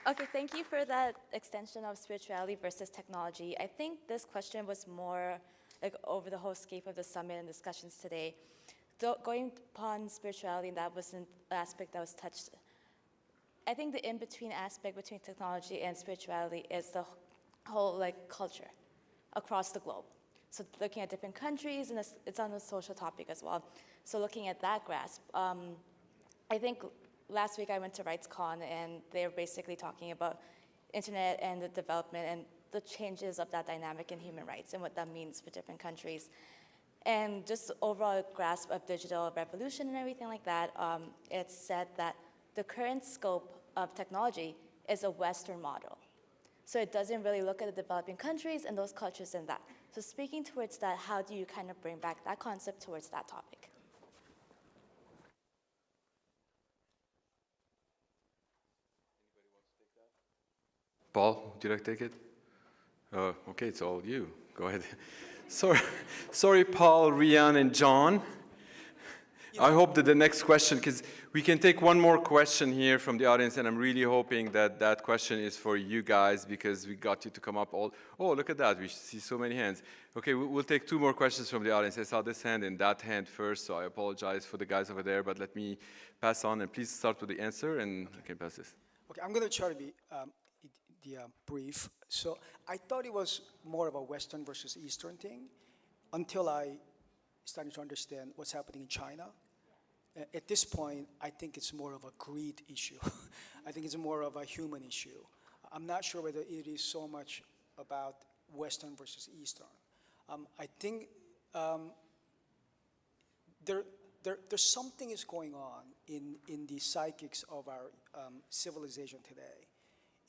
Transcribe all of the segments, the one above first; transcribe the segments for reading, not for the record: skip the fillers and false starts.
Okay, thank you for that extension of spirituality versus technology. I think this question was more like over the whole scope of the summit and discussions today. Going upon spirituality, that was an aspect that was touched. I think the in-between aspect between technology and spirituality is the whole like culture across the globe. So looking at different countries, and it's on a social topic as well. So looking at that grasp, I think last week I went to RightsCon, and they're basically talking about internet and the development and the changes of that dynamic in human rights and what that means for different countries. And just overall grasp of digital revolution and everything like that, it's said that the current scope of technology is a Western model. So it doesn't really look at the developing countries and those cultures and that. So speaking towards that, how do you kind of bring back that concept towards that topic? Paul, would you like to take it? Okay, it's all you. Go ahead. Sorry, Paul, Rian, and John. I hope that the next question, because we can take one more question here from the audience, and I'm really hoping that that question is for you guys, because we got you to come up all. Oh, look at that. We see so many hands. Okay, we'll take two more questions from the audience. I saw this hand and that hand first, so I apologize for the guys over there, but let me pass on, and please start with the answer, and I can pass this. Okay, I'm going to try to be brief. So I thought it was more of a Western versus Eastern thing until I started to understand what's happening in China. At this point, I think it's more of a greed issue. I think it's more of a human issue. I'm not sure whether it is so much about Western versus Eastern. I think there's something is going on in the psychics of our civilization today.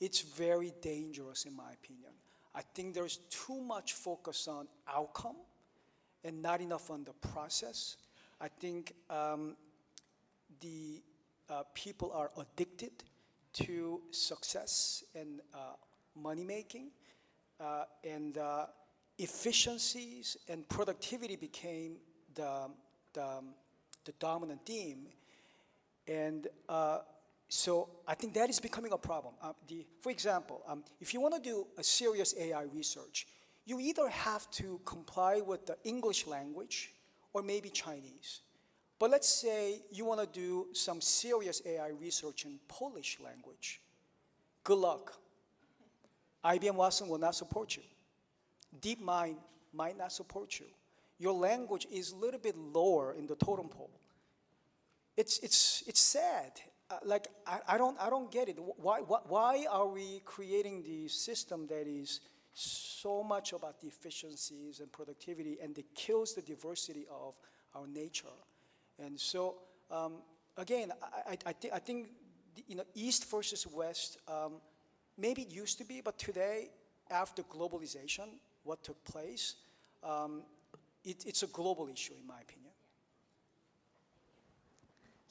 It's very dangerous, in my opinion. I think there's too much focus on outcome and not enough on the process. I think the people are addicted to success and money making, and efficiencies and productivity became the dominant theme. And so I think that is becoming a problem. For example, if you want to do a serious AI research, you either have to comply with the English language or maybe Chinese. But let's say you want to do some serious AI research in Polish language. Good luck. IBM Watson will not support you. DeepMind might not support you. Your language is a little bit lower in the totem pole. It's sad. Like I don't get it. Why are we creating the system that is so much about the efficiencies and productivity, and it kills the diversity of our nature? And so again, I think East versus West. Maybe it used to be, but today, after globalization, what took place, it's a global issue, in my opinion.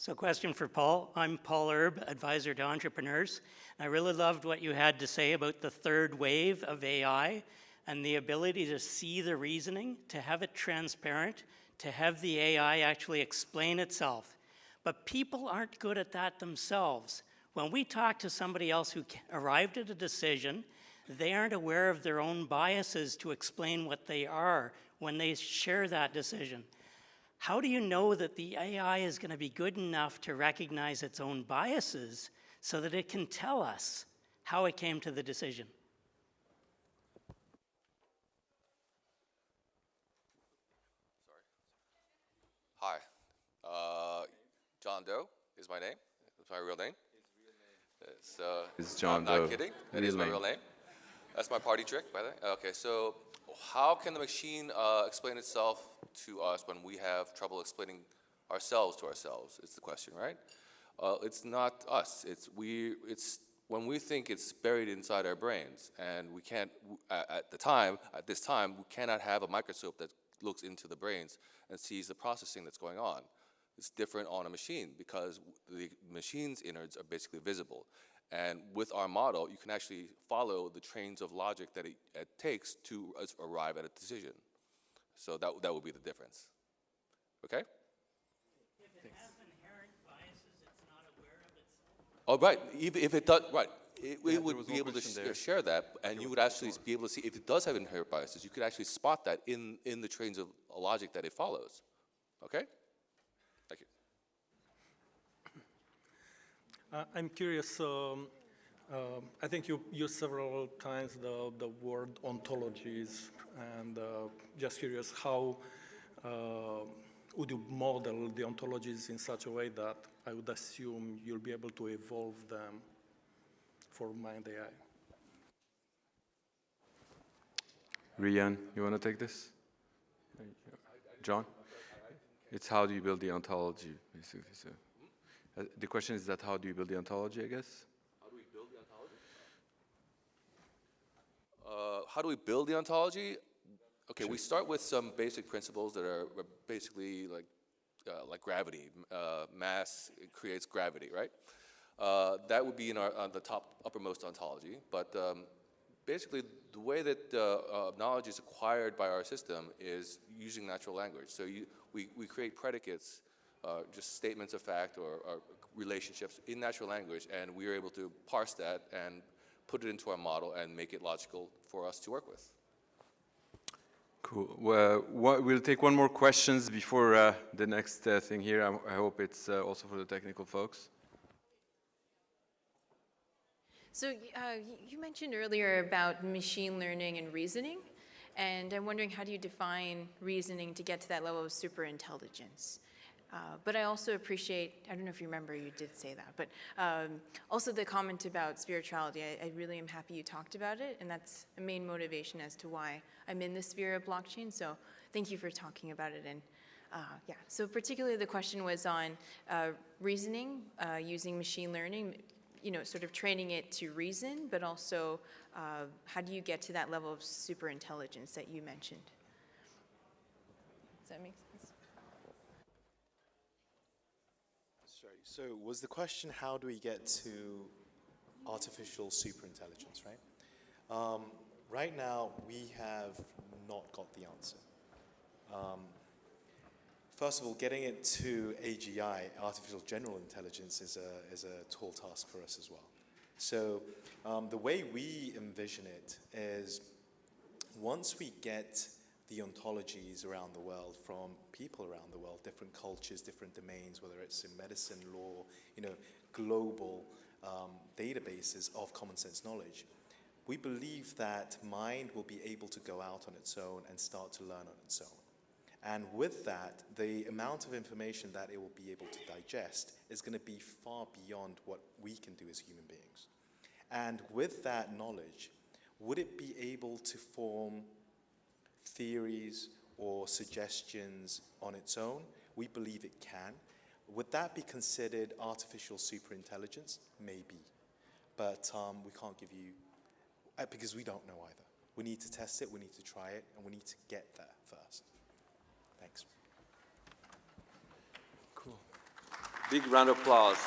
So question for Paul. I'm Paul Erb, advisor to entrepreneurs. I really loved what you had to say about the third wave of AI and the ability to see the reasoning, to have it transparent, to have the AI actually explain itself. But people aren't good at that themselves. When we talk to somebody else who arrived at a decision, they aren't aware of their own biases to explain what they are when they share that decision. How do you know that the AI is going to be good enough to recognize its own biases so that it can tell us how it came to the decision? Hi, John Doe is my name. That's my real name. It's John Doe. I'm not kidding. It is my real name. That's my party trick, by the way. Okay, so how can the machine explain itself to us when we have trouble explaining ourselves to ourselves? Is the question, right? It's not us. It's when we think it's buried inside our brains, and we can't. At this time, we cannot have a microscope that looks into the brains and sees the processing that's going on. It's different on a machine because the machine's innards are basically visible. And with our model, you can actually follow the trains of logic that it takes to arrive at a decision. So that would be the difference. Okay? If it has inherent biases, it's not aware of itself. Oh, right. If it does, right. it there would was be one able to question there. share that, and you would actually be able to see if it does have inherent biases. You could actually spot that in the trains of logic that it follows. Okay? Thank you. I'm curious, I think you used several times the word ontologies, and just curious how would you model the ontologies in such a way that I would assume you'll be able to evolve them for Mind.AI? Rian, you want to take this? John? It's how do you build the ontology, basically. So, the question is that how do you build the ontology, I guess? How do we build the ontology? How do we build the ontology? Okay, we start with some basic principles that are basically like gravity. Mass creates gravity, right? That would be in on the uppermost ontology. But basically, the way that knowledge is acquired by our system is using natural language. So we create predicates, just statements of fact or relationships in natural language, and we are able to parse that and put it into our model and make it logical for us to work with. Cool. Well, we'll take one more questions before the next thing here. I hope it's also for the technical folks. So you mentioned earlier about machine learning and reasoning, and I'm wondering how do you define reasoning to get to that level of superintelligence? But I also appreciate, I don't know if you remember, you did say that, but also the comment about spirituality. I really am happy you talked about it, and that's a main motivation as to why I'm in the sphere of blockchain, so thank you for talking about it. And yeah, so particularly the question was on reasoning, using machine learning, you know, sort of training it to reason, but also how do you get to that level of superintelligence that you mentioned? Does that make sense? Sorry, so was the question how do we get to artificial superintelligence, right? Right now, we have not got the answer. First of all, getting it to AGI, artificial general intelligence, is a tall task for us as well. So the way we envision it is once we get the ontologies around the world from people around the world, different cultures, different domains, whether it's in medicine, law, you know, global databases of common sense knowledge, we believe that mind will be able to go out on its own and start to learn on its own. And with that, the amount of information that it will be able to digest is going to be far beyond what we can do as human beings. And with that knowledge, would it be able to form theories or suggestions on its own? We believe it can. Would that be considered artificial superintelligence? Maybe. But we can't give you, because we don't know either. We need to test it, we need to try it, and we need to get there first. Thanks. Cool. Big round of applause.